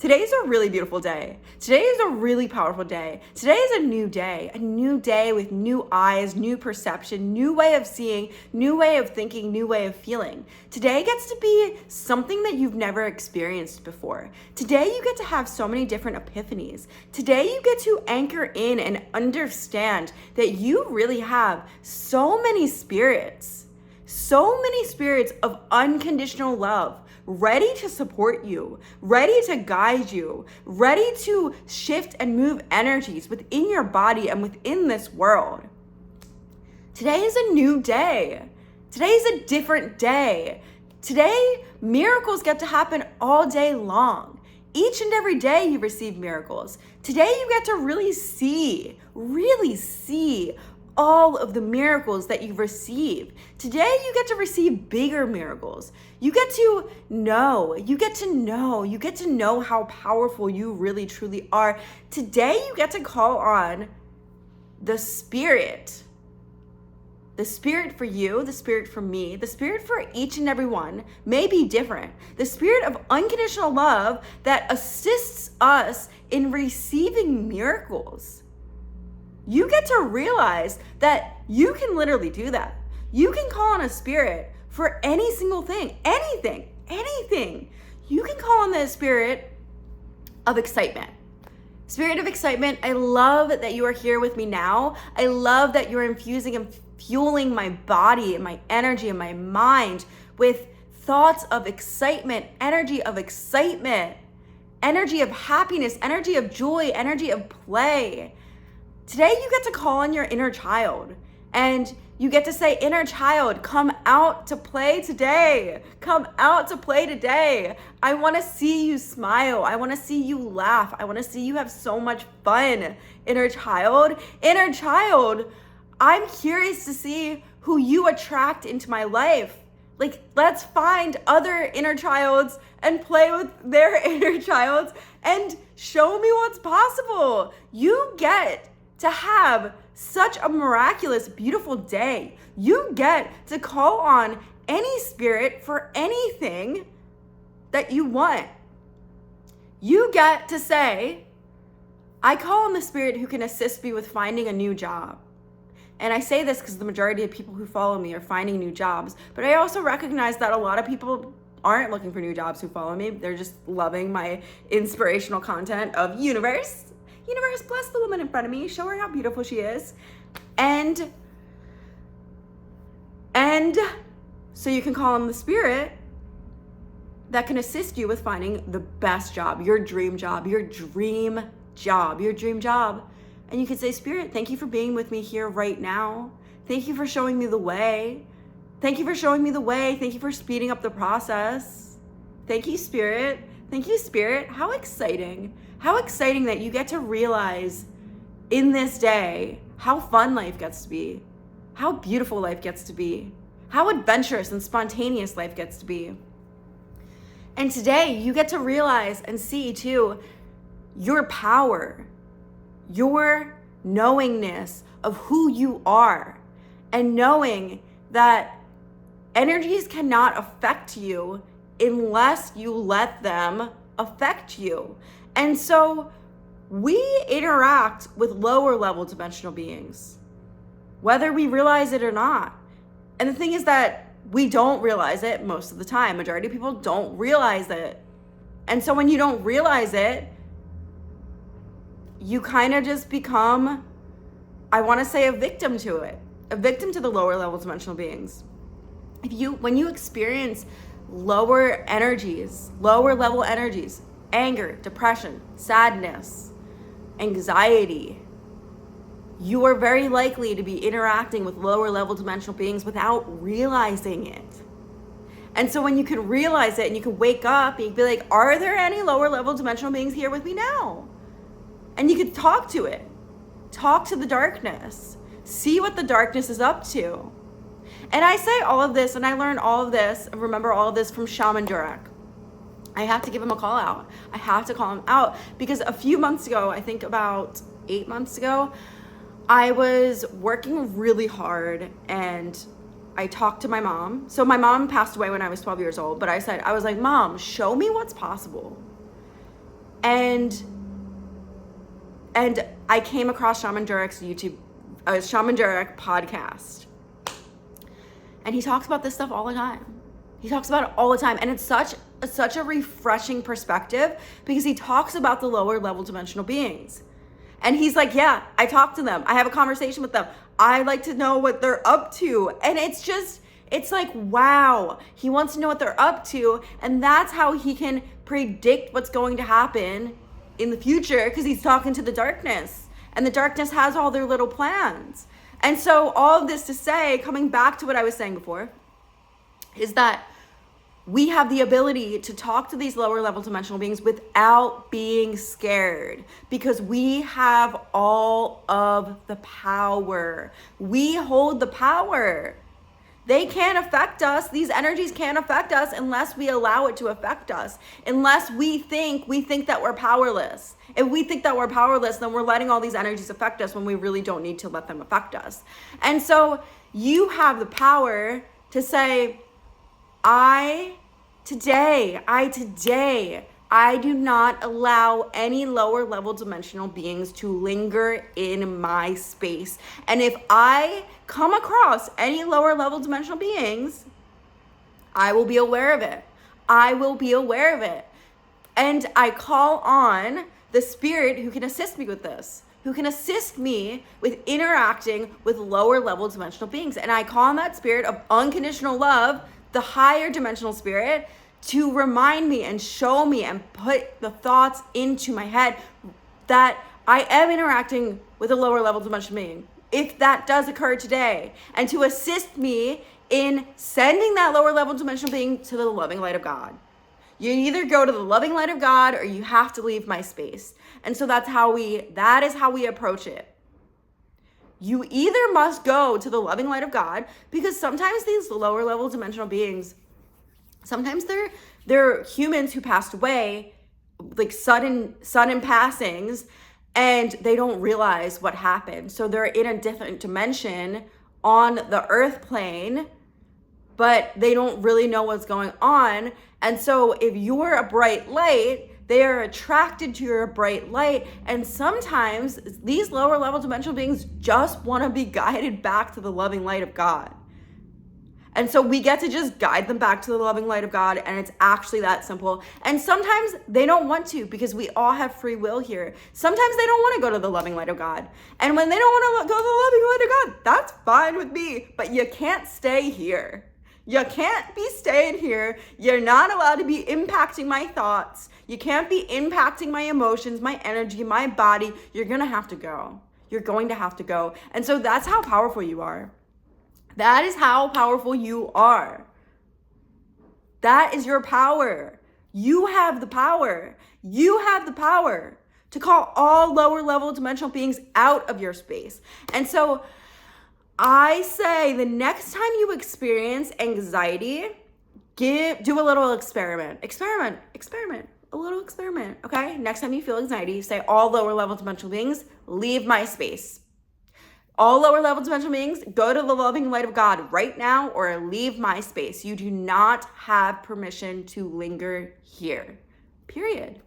Today's a really beautiful day. Today is a really powerful day. Today is a new day with new eyes, new perception, new way of seeing, new way of thinking, new way of feeling. Today gets to be something that you've never experienced before. Today you get to have so many different epiphanies. Today you get to anchor in and understand that you really have so many spirits of unconditional love, ready to support you, ready to guide you, ready to shift and move energies within your body and within this world. Today is a new day. Today is a different day. Today, miracles get to happen all day long. Each and every day you receive miracles. Today you get to really see all of the miracles that you've received. Today you get to receive bigger miracles. You get to know how powerful you really truly are. Today you get to call on the spirit for you, the spirit for me, the spirit for each and every one may be different. The spirit of unconditional love that assists us in receiving miracles. You get to realize that you can literally do that. You can call on a spirit for any single thing, anything. You can call on the spirit of excitement. Spirit of excitement, I love that you are here with me now. I love that you're infusing and fueling my body and my energy and my mind with thoughts of excitement, energy of happiness, energy of joy, energy of play. Today you get to call on your inner child and you get to say, inner child, come out to play today. Come out to play today. I want to see you smile. I want to see you laugh. I want to see you have so much fun. Inner child, I'm curious to see who you attract into my life. Like, let's find other inner childs and play with their inner childs and show me what's possible. You get to have such a miraculous, beautiful day. You get to call on any spirit for anything that you want. You get to say, I call on the spirit who can assist me with finding a new job. And I say this because the majority of people who follow me are finding new jobs, but I also recognize that a lot of people aren't looking for new jobs who follow me. They're just loving my inspirational content of universe, bless the woman in front of me, show her how beautiful she is. And so you can call on the spirit that can assist you with finding the best job, your dream job. And you can say, Spirit, thank you for being with me here right now. Thank you for showing me the way. Thank you for speeding up the process. Thank you, Spirit. How exciting that you get to realize in this day how fun life gets to be, how beautiful life gets to be, how adventurous and spontaneous life gets to be. And today you get to realize and see too your power, your knowingness of who you are, and knowing that energies cannot affect you unless you let them affect you. And so we interact with lower level dimensional beings, whether we realize it or not. And the thing is that we don't realize it most of the time. Majority of people don't realize it. And so when you don't realize it, you kind of just become, I want to say, a victim to it, a victim to the lower level dimensional beings. When you experience lower level energies, anger, depression, sadness, anxiety, you are very likely to be interacting with lower level dimensional beings without realizing it. And so when you can realize it and you can wake up and you can be like, are there any lower level dimensional beings here with me now? And you can talk to it. Talk to the darkness. See what the darkness is up to. And I say all of this, and I learned all of this, and remember all of this from Shaman Durek. I have to give him a call out. I have to call him out because a few months ago, I think about 8 months ago, I was working really hard and I talked to my mom. So my mom passed away when I was 12 years old, but I was like, Mom, show me what's possible. And I came across Shaman Durek's Shaman Durek podcast. And he talks about this stuff all the time. He talks about it all the time. And it's such a refreshing perspective because he talks about the lower level dimensional beings. And he's like, yeah, I talk to them. I have a conversation with them. I like to know what they're up to. And it's like, wow, he wants to know what they're up to. And that's how he can predict what's going to happen in the future, because he's talking to the darkness. And the darkness has all their little plans. And so all of this to say, coming back to what I was saying before, is that we have the ability to talk to these lower level dimensional beings without being scared, because we have all of the power. We hold the power. They can't affect us. These energies can't affect us unless we allow it to affect us. Unless we think that we're powerless. If we think that we're powerless, then we're letting all these energies affect us when we really don't need to let them affect us. And so you have the power to say, I today, I do not allow any lower level dimensional beings to linger in my space. And if I come across any lower level dimensional beings, I will be aware of it. I will be aware of it. And I call on the spirit who can assist me with this, who can assist me with interacting with lower level dimensional beings. And I call on that spirit of unconditional love, the higher dimensional spirit, to remind me and show me and put the thoughts into my head that I am interacting with a lower level dimensional being, if that does occur today, and to assist me in sending that lower level dimensional being to the loving light of God. You either go to the loving light of God or you have to leave my space. And so that is how we approach it. You either must go to the loving light of God, because sometimes these lower level dimensional beings, sometimes they're humans who passed away, like sudden passings, and they don't realize what happened. So they're in a different dimension on the earth plane, but they don't really know what's going on. And so if you're a bright light, they are attracted to your bright light. And sometimes these lower level dimensional beings just want to be guided back to the loving light of God. And so we get to just guide them back to the loving light of God, and it's actually that simple. And sometimes they don't want to, because we all have free will here. Sometimes they don't want to go to the loving light of God. And when they don't want to go to the loving light of God, that's fine with me. But you can't stay here. You can't be staying here. You're not allowed to be impacting my thoughts. You can't be impacting my emotions, my energy, my body. You're going to have to go. You're going to have to go. And so that's how powerful you are. That is how powerful you are. That is your power. You have the power. You have the power to call all lower level dimensional beings out of your space. And so I say, the next time you experience anxiety, do a little experiment. A little experiment, okay? Next time you feel anxiety, say, all lower level dimensional beings, leave my space. All lower level dimensional beings, go to the loving light of God right now, or leave my space. You do not have permission to linger here. Period.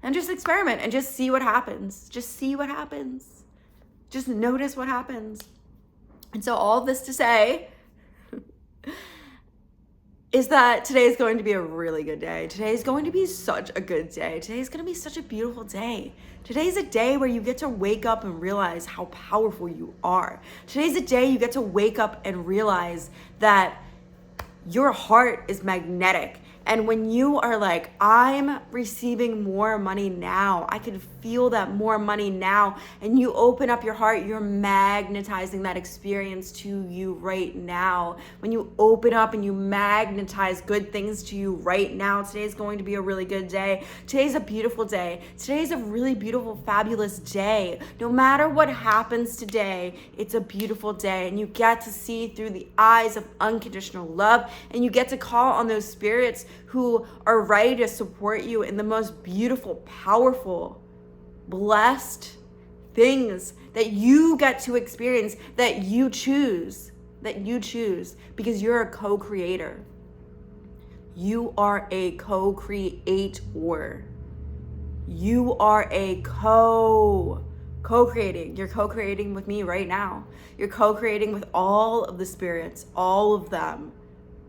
And just experiment and just see what happens. Just see what happens. Just notice what happens. And so all of this to say is that today is going to be a really good day. Today is going to be such a good day. Today is going to be such a beautiful day. Today's a day where you get to wake up and realize how powerful you are. Today's a day you get to wake up and realize that your heart is magnetic. And when you are like, I'm receiving more money now, I can feel that more money now, and you open up your heart, you're magnetizing that experience to you right now. When you open up and you magnetize good things to you right now, today's going to be a really good day. Today's a beautiful day. Today's a really beautiful, fabulous day. No matter what happens today, it's a beautiful day, and you get to see through the eyes of unconditional love, and you get to call on those spirits who are ready to support you in the most beautiful, powerful, blessed things that you get to experience, that you choose, because you're a co-creator. You are a co-creator. You are a co-creating. You're co-creating with me right now. You're co-creating with all of the spirits, all of them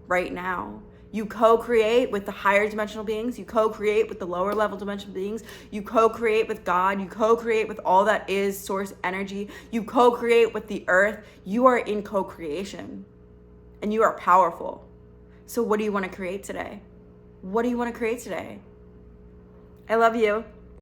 right now. You co-create with the higher dimensional beings. You co-create with the lower level dimensional beings. You co-create with God. You co-create with all that is source energy. You co-create with the earth. You are in co-creation and you are powerful. So what do you want to create today? What do you want to create today? I love you.